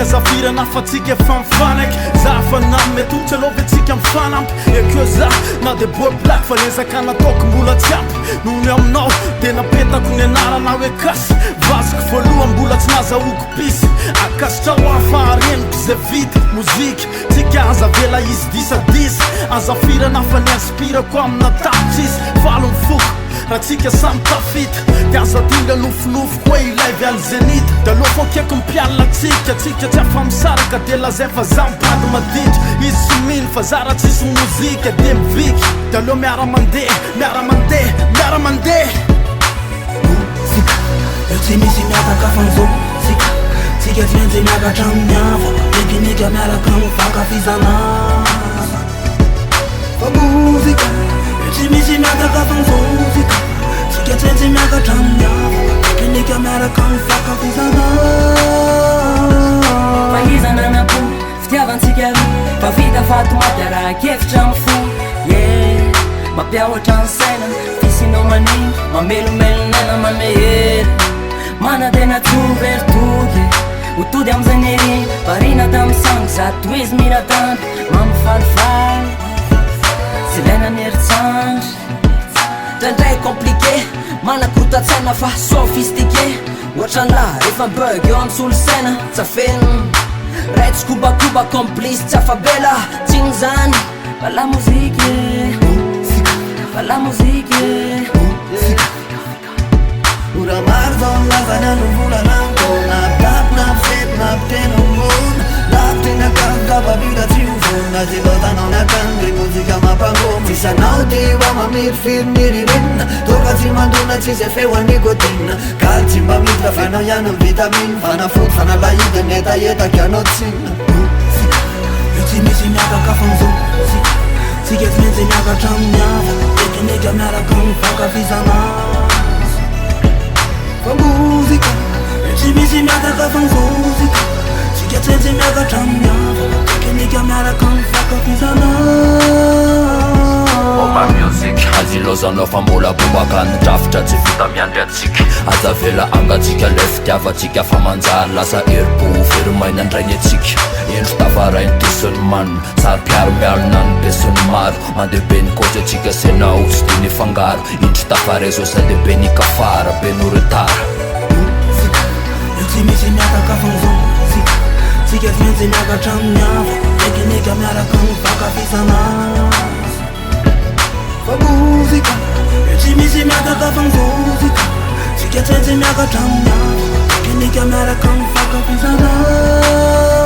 Tsika zafirana fa tsika efa mifanaky za fa namety ohatra aloha ve tsika mifanampy ekeo za na de boy black fa lezaka nataoko mbola tsy ampy noho ny aminao de napetako ny anarana hoe kasy vaziko voalohany mbola tsy nazahoako pisy akasitrao afahareniko zay vita mozika tsika aza vela izy disadisa azafirana fa ny inspirako amina tapitsisy valo ny foko raha tsika samy tafita de aza dinga nofinofiko hoe ilay al zenita de aloha fakeko mipialina tsika tsy afa misaraka de lazay fa za mipady maditra izy sy mino fa za raha tsisy mozika de miviky de aloha miara-mandeha Sika, io tsy misy miataka fan'izao Sika, tsika tsy maintsy miakatra amin'ny ava Tekinika miaraka amin'ny fankafizana Fa mozika, io tsy misy miataka fan'izao Sika, tsika tsy maintsy miakatra amin'ny ava Tekinika miaraka amin'ny fankafizana Fahizana anampo, fitiavantsika roa Fa vita fato mapiara-kevitra amin'ny fo Mampiahoatra ny saina, fisinao maniny Mamelomelonena mamehery Mana tena tsovery toky Hotody am'zay niriny Varina tamy sangy zato izy miratandry Mamifalifaly Sy lena mieritandry Ndraindray compliqué Manakotatsaina fa sophistiqué Ohatran'la rehefa bug eo amin'ny solosaina Tsafeno Raitsy kobakoba complice tsy afabela Tsigny zany Fa la musique Fa la musique Ora maro zao milazana no vola lanko Napitapy napifety napiteny ambony Napiteny akavavavila tsy hovona Tsy lotanao miakangy mozika mampangoma Tsisanao ty ua mamirifiry miririnina Toka tsy mandona tsisy feo anikotina Kaly tsy mba miditra fanao ihany ny vitamine Fanafody fanalahida ny etaetaky anao tsina Io tsy misy miakaka fan'izao Tsika tsy maintsy miakatra amin'ny ava Tekinika miaraka amin'ny fankafizana Fa muzika, io tsy misy miataka fan'izao Sika, tsika tsy maintsy miakatra amin'ny ava Tekinika miaraka amin'ny fankafizana Oma music azilozanao fa mbola bobaka ny drafitra tsy vita miandry atsika aza vela angatsika le fitiavatsika fa manjary lasa eriko veromaina andraigny atsika endro tavarainy tisony manina sary piaromialona ny besony maro mandehibe ny koty atsika senao tsy de ny fangaro indro tafarezo sa lehibe ny kafara be no retara Sika, io tsy misy miataka fan'izao Sika, tsika tsy maintsy miakatra amin'ny ava Tekinika miaraka amin'ny fankafizana Fa muzika, io tsy misy miataka fan'izao Sika, tsika tsy maintsy miakatra amin'ny ava Tekinika miaraka amin'ny fankafizana